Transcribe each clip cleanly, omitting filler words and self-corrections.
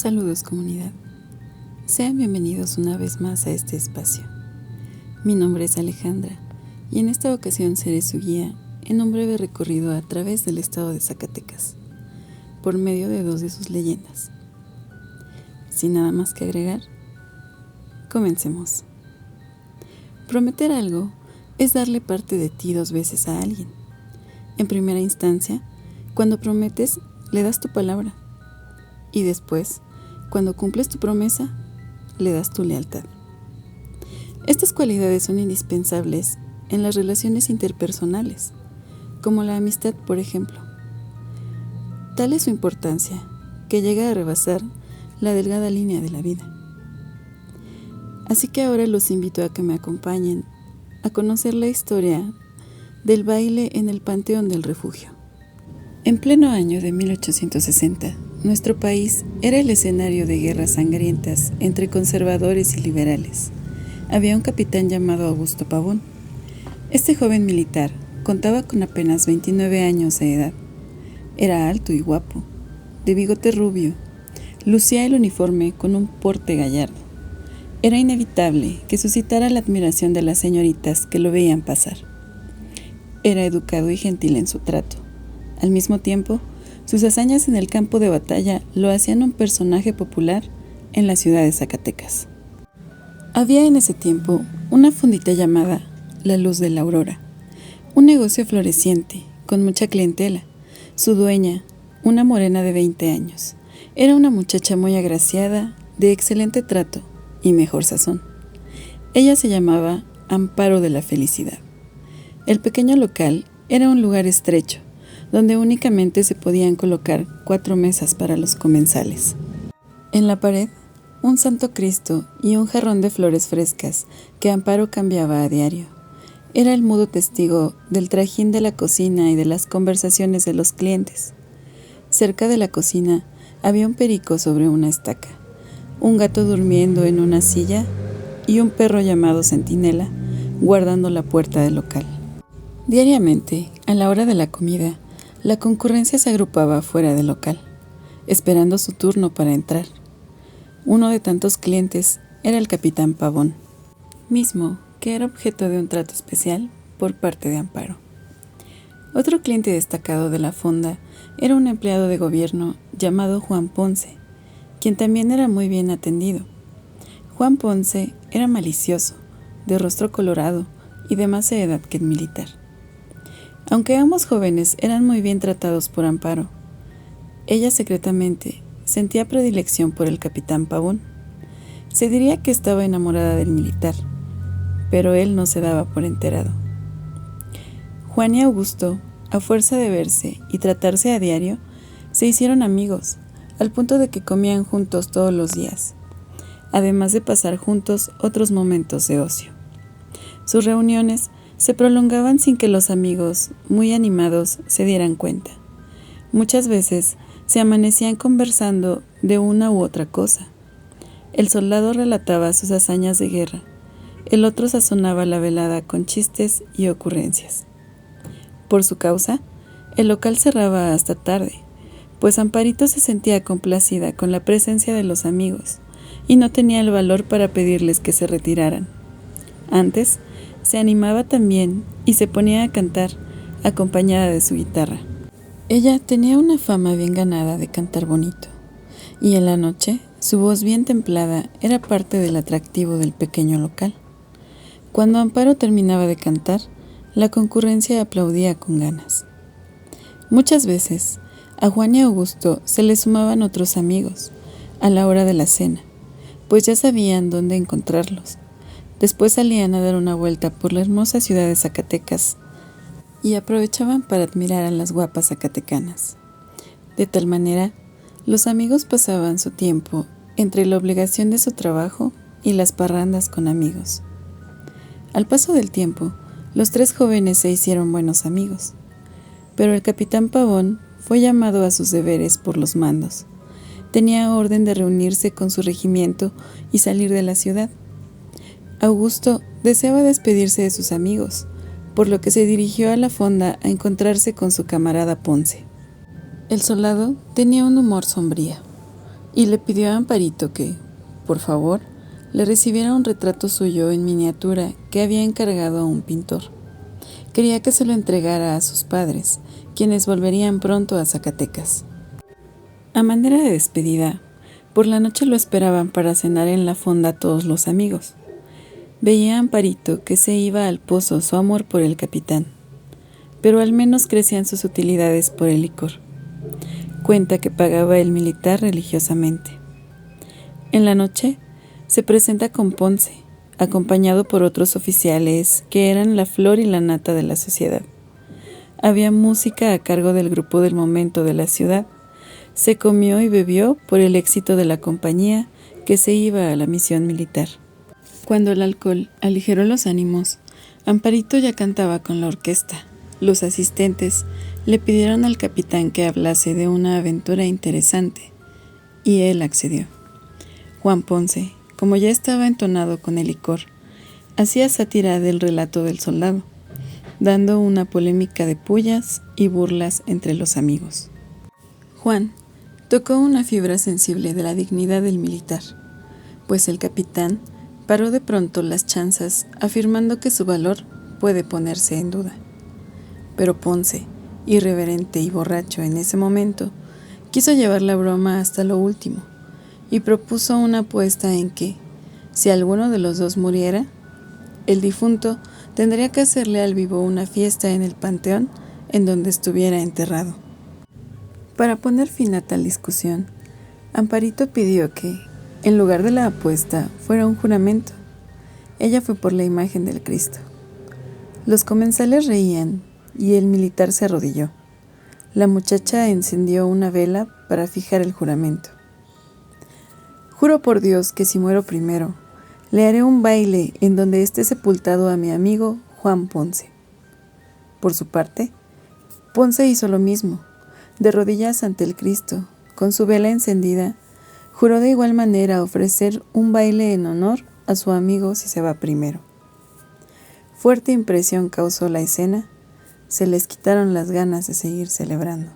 Saludos comunidad, sean bienvenidos una vez más a este espacio. Mi nombre es Alejandra y en esta ocasión seré su guía en un breve recorrido a través del estado de Zacatecas, por medio de dos de sus leyendas. Sin nada más que agregar, comencemos. Prometer algo es darle parte de ti 2 veces a alguien. En primera instancia, cuando prometes, le das tu palabra. Y después, cuando cumples tu promesa, le das tu lealtad. Estas cualidades son indispensables en las relaciones interpersonales, como la amistad, por ejemplo. Tal es su importancia, que llega a rebasar la delgada línea de la vida. Así que ahora los invito a que me acompañen a conocer la historia del baile en el Panteón del Refugio. En pleno año de 1860, nuestro país era el escenario de guerras sangrientas entre conservadores y liberales. Había un capitán llamado Augusto Pavón. Este joven militar contaba con apenas 29 años de edad. Era alto y guapo, de bigote rubio. Lucía el uniforme con un porte gallardo. Era inevitable que suscitara la admiración de las señoritas que lo veían pasar. Era educado y gentil en su trato. Al mismo tiempo, sus hazañas en el campo de batalla lo hacían un personaje popular en la ciudad de Zacatecas. Había en ese tiempo una fondita llamada La Luz de la Aurora, un negocio floreciente, con mucha clientela. Su dueña, una morena de 20 años, era una muchacha muy agraciada, de excelente trato y mejor sazón. Ella se llamaba Amparo de la Felicidad. El pequeño local era un lugar estrecho, donde únicamente se podían colocar 4 mesas para los comensales. En la pared, un Santo Cristo y un jarrón de flores frescas que Amparo cambiaba a diario. Era el mudo testigo del trajín de la cocina y de las conversaciones de los clientes. Cerca de la cocina había un perico sobre una estaca, un gato durmiendo en una silla y un perro llamado Centinela guardando la puerta del local. Diariamente, a la hora de la comida, la concurrencia se agrupaba fuera del local, esperando su turno para entrar. Uno de tantos clientes era el capitán Pavón, mismo que era objeto de un trato especial por parte de Amparo. Otro cliente destacado de la fonda era un empleado de gobierno llamado Juan Ponce, quien también era muy bien atendido. Juan Ponce era malicioso, de rostro colorado y de más edad que el militar. Aunque ambos jóvenes eran muy bien tratados por Amparo, ella secretamente sentía predilección por el capitán Pavón. Se diría que estaba enamorada del militar, pero él no se daba por enterado. Juan y Augusto, a fuerza de verse y tratarse a diario, se hicieron amigos, al punto de que comían juntos todos los días, además de pasar juntos otros momentos de ocio. Sus reuniones se prolongaban sin que los amigos, muy animados, se dieran cuenta. Muchas veces se amanecían conversando de una u otra cosa. El soldado relataba sus hazañas de guerra, el otro sazonaba la velada con chistes y ocurrencias. Por su causa, el local cerraba hasta tarde, pues Amparito se sentía complacida con la presencia de los amigos y no tenía el valor para pedirles que se retiraran. Antes, se animaba también y se ponía a cantar, acompañada de su guitarra. Ella tenía una fama bien ganada de cantar bonito, y en la noche su voz bien templada era parte del atractivo del pequeño local. Cuando Amparo terminaba de cantar, la concurrencia aplaudía con ganas. Muchas veces, a Juan y Augusto se les sumaban otros amigos, a la hora de la cena, pues ya sabían dónde encontrarlos. Después salían a dar una vuelta por la hermosa ciudad de Zacatecas y aprovechaban para admirar a las guapas zacatecanas. De tal manera, los amigos pasaban su tiempo entre la obligación de su trabajo y las parrandas con amigos. Al paso del tiempo, los 3 jóvenes se hicieron buenos amigos, pero el capitán Pavón fue llamado a sus deberes por los mandos. Tenía orden de reunirse con su regimiento y salir de la ciudad. Augusto deseaba despedirse de sus amigos, por lo que se dirigió a la fonda a encontrarse con su camarada Ponce. El soldado tenía un humor sombrío y le pidió a Amparito que, por favor, le recibiera un retrato suyo en miniatura que había encargado a un pintor. Quería que se lo entregara a sus padres, quienes volverían pronto a Zacatecas. A manera de despedida, por la noche lo esperaban para cenar en la fonda todos los amigos. Veía a Amparito que se iba al pozo su amor por el capitán, pero al menos crecían sus utilidades por el licor. Cuenta que pagaba el militar religiosamente. En la noche se presenta con Ponce, acompañado por otros oficiales que eran la flor y la nata de la sociedad. Había música a cargo del grupo del momento de la ciudad. Se comió y bebió por el éxito de la compañía que se iba a la misión militar. Cuando el alcohol aligeró los ánimos, Amparito ya cantaba con la orquesta. Los asistentes le pidieron al capitán que hablase de una aventura interesante, y él accedió. Juan Ponce, como ya estaba entonado con el licor, hacía sátira del relato del soldado, dando una polémica de pullas y burlas entre los amigos. Juan tocó una fibra sensible de la dignidad del militar, pues el capitán paró de pronto las chanzas afirmando que su valor puede ponerse en duda. Pero Ponce, irreverente y borracho en ese momento, quiso llevar la broma hasta lo último y propuso una apuesta en que, si alguno de los dos muriera, el difunto tendría que hacerle al vivo una fiesta en el panteón en donde estuviera enterrado. Para poner fin a tal discusión, Amparito pidió que, en lugar de la apuesta, fuera un juramento. Ella fue por la imagen del Cristo. Los comensales reían y el militar se arrodilló. La muchacha encendió una vela para fijar el juramento. Juro por Dios que si muero primero, le haré un baile en donde esté sepultado a mi amigo Juan Ponce. Por su parte, Ponce hizo lo mismo. De rodillas ante el Cristo, con su vela encendida, juró de igual manera ofrecer un baile en honor a su amigo si se va primero. Fuerte impresión causó la escena. Se les quitaron las ganas de seguir celebrando.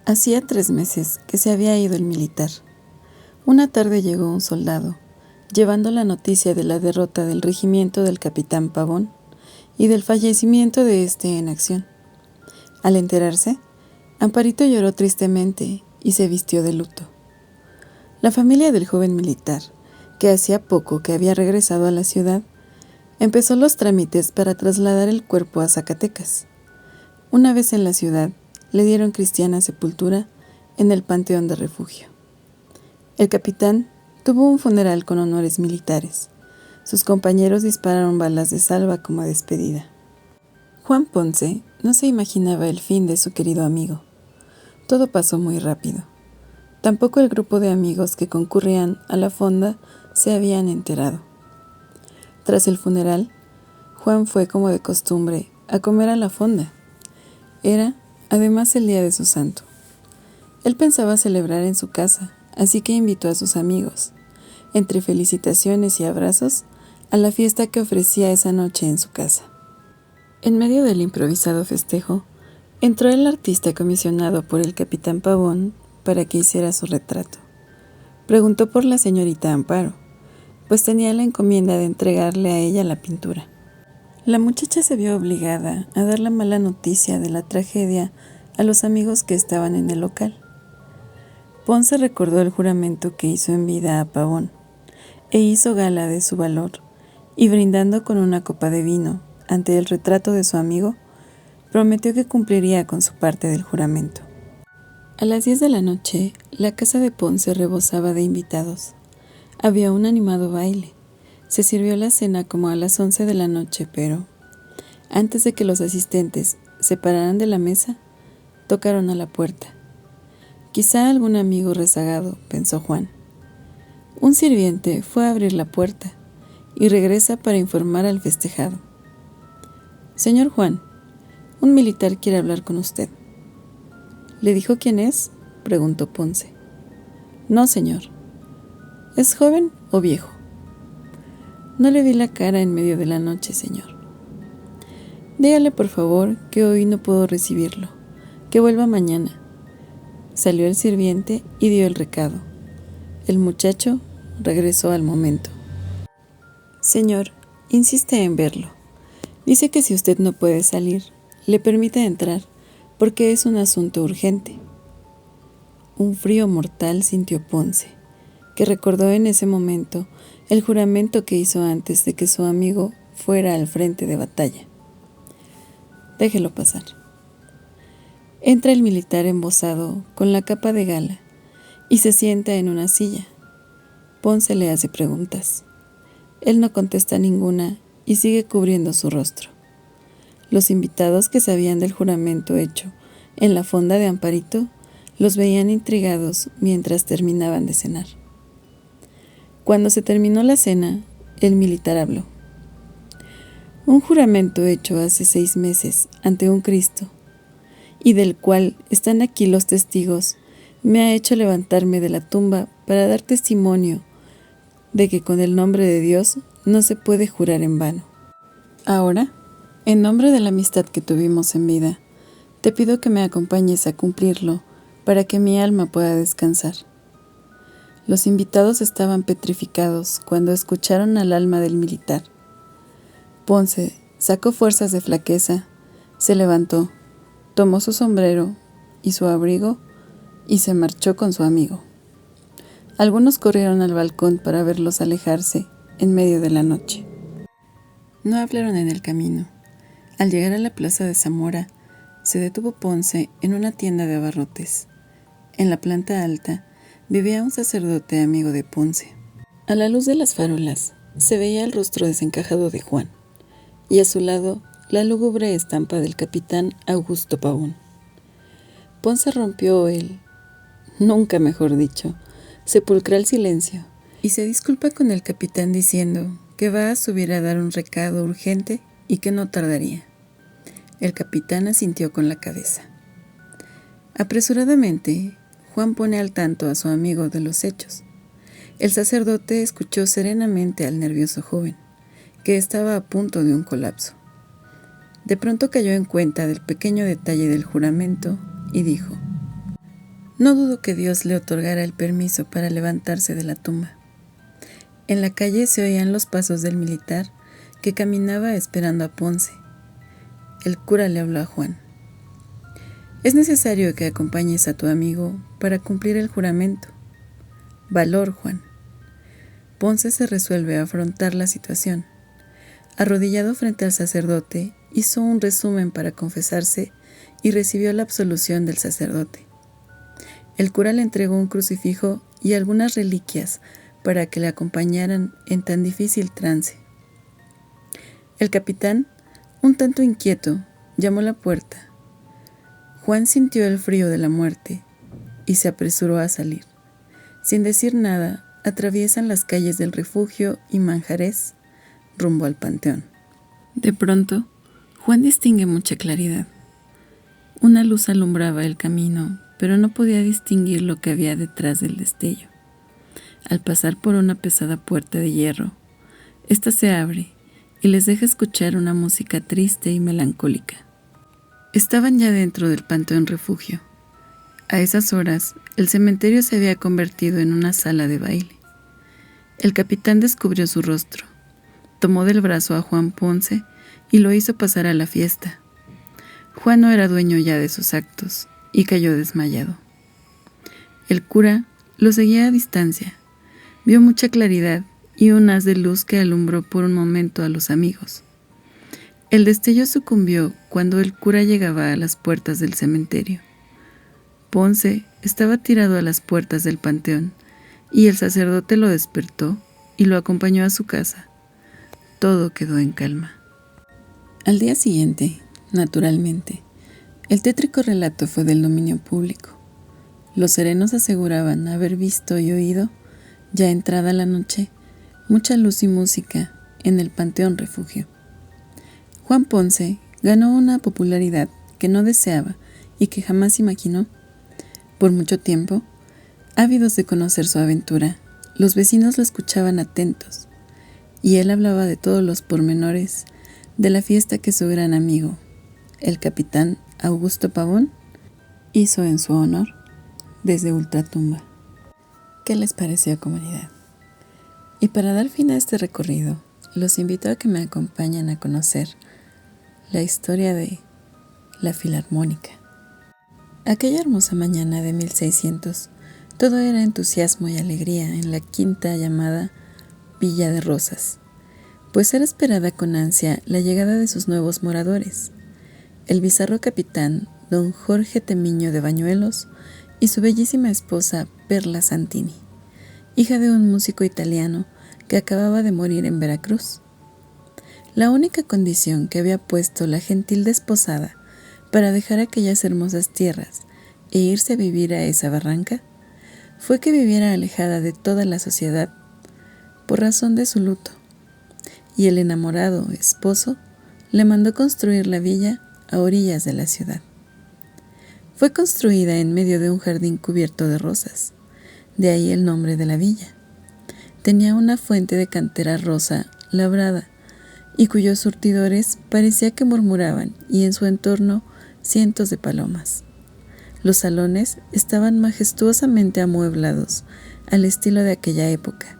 Hacía 3 meses que se había ido el militar. Una tarde llegó un soldado, llevando la noticia de la derrota del regimiento del capitán Pavón y del fallecimiento de este en acción. Al enterarse, Amparito lloró tristemente y se vistió de luto. La familia del joven militar, que hacía poco que había regresado a la ciudad, empezó los trámites para trasladar el cuerpo a Zacatecas. Una vez en la ciudad, le dieron cristiana sepultura en el Panteón de Refugio. El capitán tuvo un funeral con honores militares. Sus compañeros dispararon balas de salva como despedida. Juan Ponce no se imaginaba el fin de su querido amigo. Todo pasó muy rápido. Tampoco el grupo de amigos que concurrían a la fonda se habían enterado. Tras el funeral, Juan fue como de costumbre a comer a la fonda. Era, además, el día de su santo. Él pensaba celebrar en su casa, así que invitó a sus amigos, entre felicitaciones y abrazos, a la fiesta que ofrecía esa noche en su casa. En medio del improvisado festejo, entró el artista comisionado por el capitán Pavón para que hiciera su retrato. Preguntó por la señorita Amparo, pues tenía la encomienda de entregarle a ella la pintura. La muchacha se vio obligada a dar la mala noticia de la tragedia a los amigos que estaban en el local. Ponce recordó el juramento que hizo en vida a Pavón, e hizo gala de su valor, y brindando con una copa de vino ante el retrato de su amigo, prometió que cumpliría con su parte del juramento. A las 10 de la noche, la casa de Ponce rebosaba de invitados. Había un animado baile. Se sirvió la cena como a las 11 de la noche, pero antes de que los asistentes se pararan de la mesa, tocaron a la puerta. Quizá algún amigo rezagado, pensó Juan. Un sirviente fue a abrir la puerta y regresa para informar al festejado. Señor Juan, un militar quiere hablar con usted. ¿Le dijo quién es?, preguntó Ponce. No, señor. ¿Es joven o viejo? No le vi la cara en medio de la noche, señor. Dígale, por favor, que hoy no puedo recibirlo, que vuelva mañana. Salió el sirviente y dio el recado. El muchacho regresó al momento. Señor, insiste en verlo. Dice que si usted no puede salir, le permite entrar, porque es un asunto urgente. Un frío mortal sintió Ponce, que recordó en ese momento el juramento que hizo antes de que su amigo fuera al frente de batalla. Déjelo pasar. Entra el militar embozado con la capa de gala y se sienta en una silla. Ponce le hace preguntas. Él no contesta ninguna y sigue cubriendo su rostro. Los invitados que sabían del juramento hecho en la fonda de Amparito los veían intrigados mientras terminaban de cenar. Cuando se terminó la cena, el militar habló. Un juramento hecho hace 6 meses ante un Cristo, y del cual están aquí los testigos, me ha hecho levantarme de la tumba para dar testimonio de que con el nombre de Dios no se puede jurar en vano. Ahora, en nombre de la amistad que tuvimos en vida, te pido que me acompañes a cumplirlo para que mi alma pueda descansar. Los invitados estaban petrificados cuando escucharon al alma del militar. Ponce sacó fuerzas de flaqueza, se levantó, tomó su sombrero y su abrigo y se marchó con su amigo. Algunos corrieron al balcón para verlos alejarse en medio de la noche. No hablaron en el camino. Al llegar a la plaza de Zamora, se detuvo Ponce en una tienda de abarrotes. En la planta alta vivía un sacerdote amigo de Ponce. A la luz de las farolas se veía el rostro desencajado de Juan, y a su lado la lúgubre estampa del capitán Augusto Pavón. Ponce rompió nunca mejor dicho, sepulcral silencio, y se disculpa con el capitán diciendo que va a subir a dar un recado urgente y que no tardaría. El capitán asintió con la cabeza. Apresuradamente, Juan pone al tanto a su amigo de los hechos. El sacerdote escuchó serenamente al nervioso joven, que estaba a punto de un colapso. De pronto cayó en cuenta del pequeño detalle del juramento y dijo: no dudo que Dios le otorgara el permiso para levantarse de la tumba. En la calle se oían los pasos del militar que caminaba esperando a Ponce. El cura le habló a Juan. Es necesario que acompañes a tu amigo para cumplir el juramento. Valor, Juan. Ponce se resuelve a afrontar la situación. Arrodillado frente al sacerdote, hizo un resumen para confesarse y recibió la absolución del sacerdote. El cura le entregó un crucifijo y algunas reliquias para que le acompañaran en tan difícil trance. El capitán, un tanto inquieto, llamó a la puerta. Juan sintió el frío de la muerte y se apresuró a salir. Sin decir nada, atraviesan las calles del Refugio y Manjarés rumbo al panteón. De pronto, Juan distingue mucha claridad. Una luz alumbraba el camino, pero no podía distinguir lo que había detrás del destello. Al pasar por una pesada puerta de hierro, ésta se abre y les deja escuchar una música triste y melancólica. Estaban ya dentro del Panteón Refugio. A esas horas, el cementerio se había convertido en una sala de baile. El capitán descubrió su rostro, tomó del brazo a Juan Ponce y lo hizo pasar a la fiesta. Juan no era dueño ya de sus actos y cayó desmayado. El cura lo seguía a distancia. Vio mucha claridad y un haz de luz que alumbró por un momento a los amigos. El destello sucumbió cuando el cura llegaba a las puertas del cementerio. Ponce estaba tirado a las puertas del panteón y el sacerdote lo despertó y lo acompañó a su casa. Todo quedó en calma. Al día siguiente, naturalmente, el tétrico relato fue del dominio público. Los serenos aseguraban haber visto y oído, ya entrada la noche, mucha luz y música en el Panteón Refugio. Juan Ponce ganó una popularidad que no deseaba y que jamás imaginó. Por mucho tiempo, ávidos de conocer su aventura, los vecinos lo escuchaban atentos, y él hablaba de todos los pormenores de la fiesta que su gran amigo, el capitán Augusto Pavón, hizo en su honor desde ultratumba. ¿Qué les pareció, comunidad? Y para dar fin a este recorrido, los invito a que me acompañen a conocer la historia de la Filarmónica. Aquella hermosa mañana de 1600, todo era entusiasmo y alegría en la quinta llamada Villa de Rosas, pues era esperada con ansia la llegada de sus nuevos moradores, el bizarro capitán don Jorge Temiño de Bañuelos y su bellísima esposa Perla Santini, hija de un músico italiano que acababa de morir en Veracruz. La única condición que había puesto la gentil desposada para dejar aquellas hermosas tierras e irse a vivir a esa barranca fue que viviera alejada de toda la sociedad por razón de su luto, y el enamorado esposo le mandó construir la villa a orillas de la ciudad. Fue construida en medio de un jardín cubierto de rosas, de ahí el nombre de la villa. Tenía una fuente de cantera rosa labrada y cuyos surtidores parecía que murmuraban, y en su entorno cientos de palomas. Los salones estaban majestuosamente amueblados al estilo de aquella época,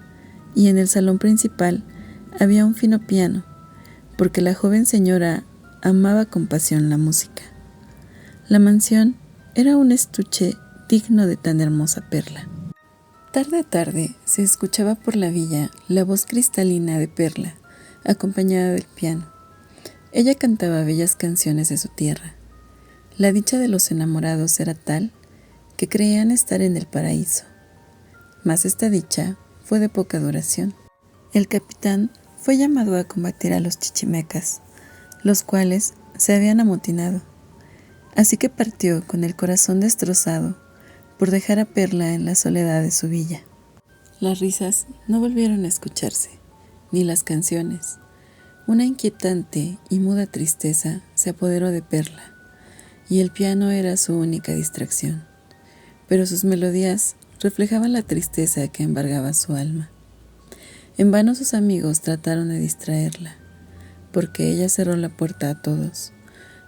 y en el salón principal había un fino piano, porque la joven señora amaba con pasión la música. La mansión era un estuche digno de tan hermosa Perla. Tarde a tarde se escuchaba por la villa la voz cristalina de Perla, acompañada del piano. Ella cantaba bellas canciones de su tierra. La dicha de los enamorados era tal que creían estar en el paraíso. Mas esta dicha fue de poca duración. El capitán fue llamado a combatir a los chichimecas, los cuales se habían amotinado. Así que partió con el corazón destrozado por dejar a Perla en la soledad de su villa. Las risas no volvieron a escucharse, ni las canciones. Una inquietante y muda tristeza se apoderó de Perla, y el piano era su única distracción, pero sus melodías reflejaban la tristeza que embargaba su alma. En vano sus amigos trataron de distraerla, porque ella cerró la puerta a todos.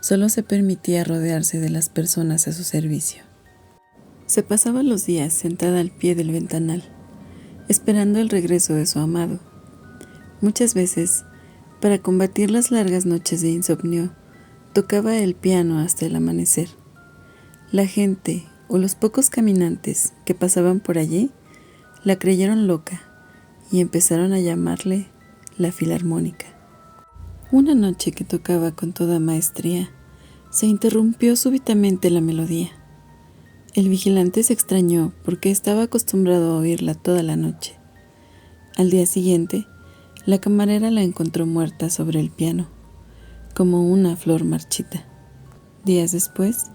Solo se permitía rodearse de las personas a su servicio. Se pasaba los días sentada al pie del ventanal, esperando el regreso de su amado. Muchas veces, para combatir las largas noches de insomnio, tocaba el piano hasta el amanecer. La gente o los pocos caminantes que pasaban por allí la creyeron loca y empezaron a llamarle la Filarmónica. Una noche que tocaba con toda maestría, se interrumpió súbitamente la melodía. El vigilante se extrañó porque estaba acostumbrado a oírla toda la noche. Al día siguiente, la camarera la encontró muerta sobre el piano, como una flor marchita. Días después,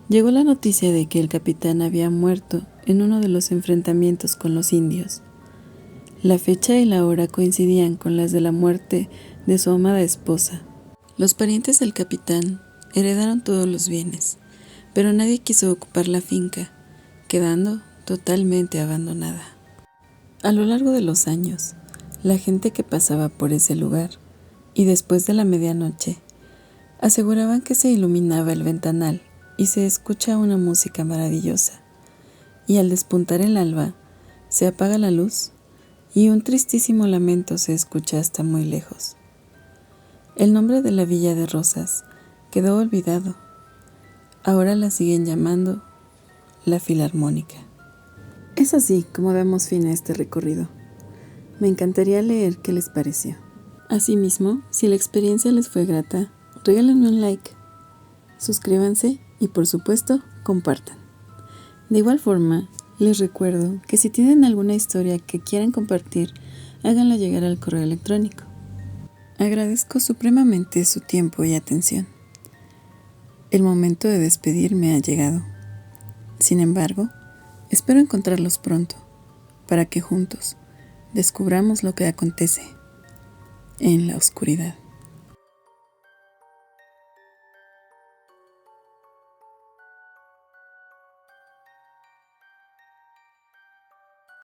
llegó la noticia de que el capitán había muerto en uno de los enfrentamientos con los indios. La fecha y la hora coincidían con las de la muerte de su amada esposa. Los parientes del capitán heredaron todos los bienes, pero nadie quiso ocupar la finca, quedando totalmente abandonada. A lo largo de los años, la gente que pasaba por ese lugar, y después de la medianoche, aseguraban que se iluminaba el ventanal y se escucha una música maravillosa, y al despuntar el alba, se apaga la luz y un tristísimo lamento se escucha hasta muy lejos. El nombre de la Villa de Rosas quedó olvidado. Ahora la siguen llamando la Filarmónica. Es así como damos fin a este recorrido. Me encantaría leer qué les pareció. Asimismo, si la experiencia les fue grata, regálenme un like, suscríbanse y por supuesto compartan. De igual forma, les recuerdo que si tienen alguna historia que quieran compartir, háganla llegar al correo electrónico. Agradezco supremamente su tiempo y atención. El momento de despedirme ha llegado. Sin embargo, espero encontrarlos pronto, para que juntos descubramos lo que acontece en la oscuridad.